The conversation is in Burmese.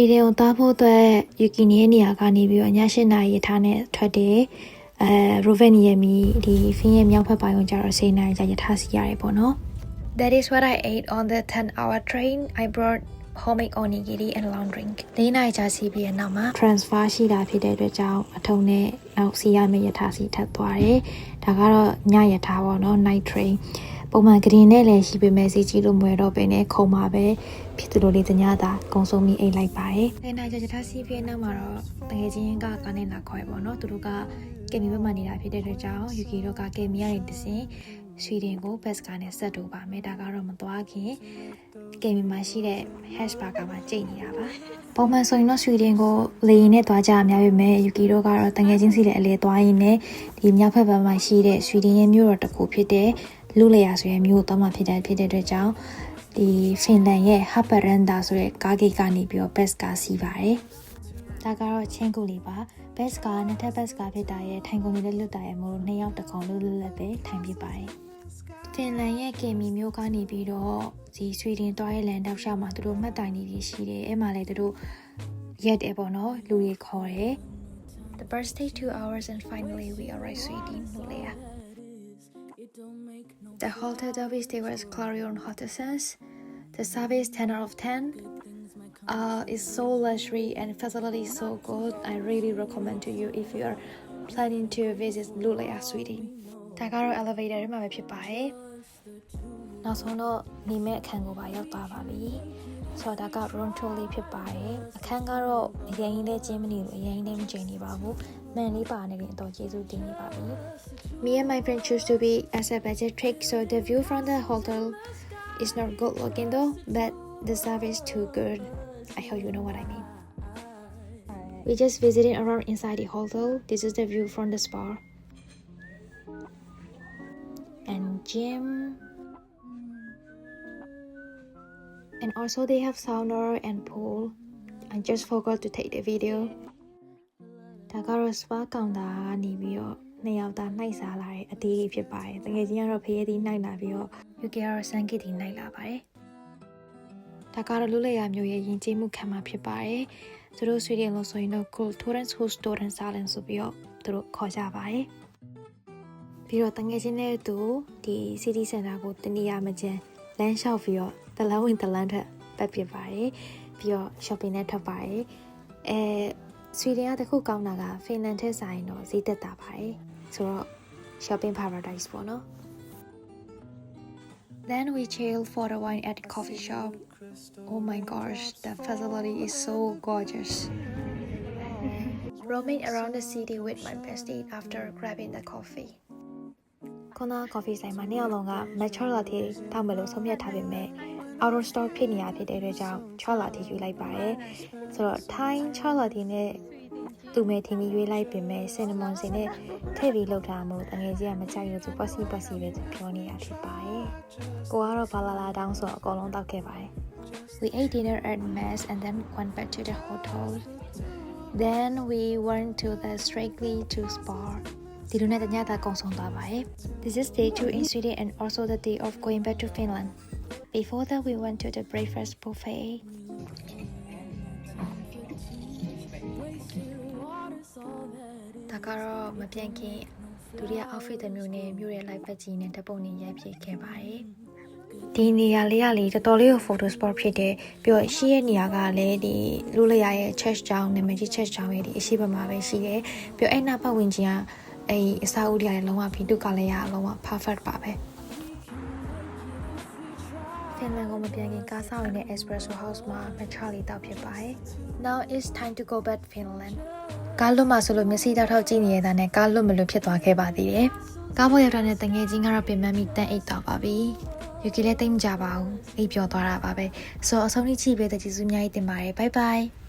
Sweden ကိုသွားဖို့အတွက်ယူကီနီရဲ့နေရာကနေပြီးတော့ည8နာရီထားနဲ့ထွက်တယ်Rovaniemi ဒီ Fin ရဲ့မြောက်ဘက်ပိုင်းကိုကျတော့10နာရီကြာရထားစီရတယ်ပေါ့နော် That is what I ate on the 10-hour train. I brought homemade onigiri and long drink. 4နာရီကြာစီပြီးတဲ့နောက်မှာ transfer ရှိတာဖြစ်တဲ့အတွက်ကြောင့်အထုံနဲ့နောက်စီရမယ့်ရထားစီထပ်သွားတယ်ဒါကတော့ညရထားပေါ့နော် night train ပုံမှန်ဂရင်နဲ့လည်းရှိပေမဲ့စီကြီးလို့မွဲတော့ပဲနဲ့ခုံမှာပဲဖြစ်သူတို့လေးတညတာကုံဆုံးပြီးအိတ်လိုက်ပါတယ်။နိုင်ကြထားစီပြီးနောက်မှာတော့တကယ်ချင်းကကနေလာခေါ်ရပေါ့နော်သူတို့ကကယ်မီဘက်မှာနေတာဖြစ်တဲ့အတွက်ကြောင့်ယူကီတို့ကကယ်မီကနေတစင်ဆွီဒင်ကိုဘက်စကာနဲ့ဆက်တူပါမယ်ဒါကတော့မသွားခင်ကယ်မီမှာရှိတဲ့ hash burger မှာကြိတ်နေတာပါပုံမှန်ဆိုရင်တော့ဆွီဒင်ကိုလေရင်နဲ့သွားကြအများပေမဲ့ယူကီတို့ကတော့တကယ်ချင်းစီတဲ့အလေသွားရင်းနဲ့ဒီမြောက်ဘက်မှာရှိတဲ့ဆွီဒင်ရဲ့မြို့တော်တစ်ခုဖြစ်တဲ့လူလျာဆိုရင်မြို့တော့မှဖြစ်တဲ့အတွက်ကြောင့်ဒီဖင်လန်ရဲ့ Haparanda ဆိုတဲ့ကားဂိတ်ကနေပြီးတော့ bus ကားစီးပါတယ်။ဒါကတော့ချင်းကူလေးပါ bus ကားနှစ်ထပ် bus ကားဖြစ်တာရဲ့ထိုင်ကုန်လေးလွတ်တာရဲ့မို့2ယောက်တစ်ကောင်လွတ်ပဲထိုင်ပြပါတယ်။ဖင်လန်ရဲ့ကင်မီမြို့ကနေပြီးတော့ဒီဆွီဒင်သွားရဲ့လန်တောက်ရှောက်မှာသူတို့မှတ်တိုင်နေပြီးရှိတယ်။အဲ့မှာလည်းသူတို့ရက်တယ်ပေါ့နော်လူတွေခေါ်တယ်။ The bus takes 2 hours and finally we arrive Sweden လို့လေThe hotel service stay was Clarion Hotels. The service 10 out of 10. It's so luxury and facility is so good. I really recommend to you if you are planning to visit Luleå, Sweden. ဒါကတော့ elevator မှာပဲဖြစ်ပါတယ်။နောက်ဆုံးတော့နေမဲ့အခန်းကိုပါရောက်သွားပါပြီ။ဆိုတော့ဒါက room tour လေးဖြစ်ပါတယ်။အခန်းကတော့အရင်လေးကျင်းမနေလို့အရင်လေးမကျင်းနေပါဘူး။မှန်လေးပါနေတဲ့အတော့ကျေးဇူးတင်နေပါပြီ။ Me and my friend choose to be as a budget trip, so the view from the hotel is not good looking though, but the service too good. I hope you know what I mean. We just visited around inside the hotel. This is the view from the spa and gym. And also they have sauna and pool. I just forgot to take the video. ဒါကတော့ spa counter ကနေပြီးတော့နှစ်ယောက်သားနှိုက်စားလာတဲ့အသေးလေးဖြစ်ပါတယ်။တကယ်ချင်းကတော့ဖေးသေးနှိုက်လာပြီးတော့ UK ကတော့စမ်းကစ်တီနှိုက်လာပါတယ်။ဒါကတော့လူလျာမျိုးရဲ့ယဉ်ကျေးမှုခံမှာဖြစ်ပါတယ်။သူတို့ဆွေးတယ်လို့ဆိုရင်တော့ Kulturens Hustorens Salen ဆိုပြီးတော့သူတို့ခေါ်ကြပါတယ်။ပြီးတော့တကယ်ချင်းတဲ့သူဒီ City Center ကိုတနည်းအားမကျန်လမ်းလျှောက်ပြီးတော့တလန်းဝင်တလန်းထက်ပတ်ဖြစ်ပါတယ်။ပြီးတော့ shopping နဲ့ထွက်ပါတယ်။ဆွီဒင်ကတခုကောင်းတာကဖင်လန်ထက်ဆိုင်တော့ဈေးသက်တာပါတယ်ဆိုတော့ shopping paradise ပေါ့နော် Then we chill for the wine at the coffee shop. Oh my gosh, the facility is so gorgeous. Roaming around the city with my bestie after grabbing the coffee. ခုန coffee ဆိုင်မှာနှစ်ယောက်လုံးက mature latte တောင်းမယ်လို့ဆုံးဖြတ်ထားပေမဲ့ outdoor store ဖြစ်နေရဖြစ်တဲ့အတွက်ကြောင့် chai latte ယူလိုက်ပါတယ်ဆိုတော့ Thai chai latte နဲ့သူမဲထင်းပြီးရွေးလိုက်ပေမဲ့ cinnamon စင်နဲ့ထည့်ပြီးလောက်ထားမှုတငယ်ကြီးကမကြိုက်လို့သူ possible ပဲပြောနေတာဖြစ်ပါတယ်ကိုကတော့ဘာလာတောင်းဆိုအကုန်လုံးတောက်ခဲ့ပါတယ် We ate dinner at Mass and then went back to the hotel. Then we went to the Strictly to Spa. ဒီလိုနဲ့တညတာကုံဆုံးသွားပါတယ် This is day 2 in Sweden and also the day of going back to Finland. Before that we went to the breakfast buffet. ဒါကတော့မပြန်ခင်ဒုတိယ outfit တစ်မျိုးနဲ့မြို့ရဲ့ live ပတ်ကြီးနဲ့တပုံနေရိုက်ဖြစ်ခဲ့ပါတယ်ဒီနေရာလေးကလေတော်တော်လေးကို photo spot ဖြစ်တယ်ပြီးတော့ရှိရဲ့နေရာကလည်းဒီလူလျာရဲ့ church ကျောင်းနာမည်ကြီး church ကျောင်းရဲ့ဒီအရှိဘက်မှာပဲရှိတယ်ပြီးတော့အဲ့နာပတ်ဝန်းကျင်ကအဲ့အစာအုပ်တွေလည်းလုံးဝပြီးတုကလည်းရလုံးဝ perfect ပါပဲဖင်လန်ကိုမပြန်ခင်ကားဆောင်ရတဲ့ espresso house မှာ matcha လေးတောက်ဖြစ်ပါတယ် Now it's time to go back Finland ကားလွတ်မှာဆိုလို့မျက်စိတောက်ထောက်ကြည့်နေရတာနဲ့ကားလွတ်မလို့ဖြစ်သွားခဲ့ပါသေးတယ်ကားပေါ်ရောက်တာနဲ့တငယ်ချင်းကတော့ပြင်မှန်းပြီးတန်းအိတ်သွားပါပြီယူကီလည်းတိတ်မကြပါဘူးအိပ်ပျော်သွားတာပါပဲဆိုတော့အဆုံးထိကြည့်ပေးတဲ့ကျေးဇူးအများကြီးတင်ပါတယ် bye bye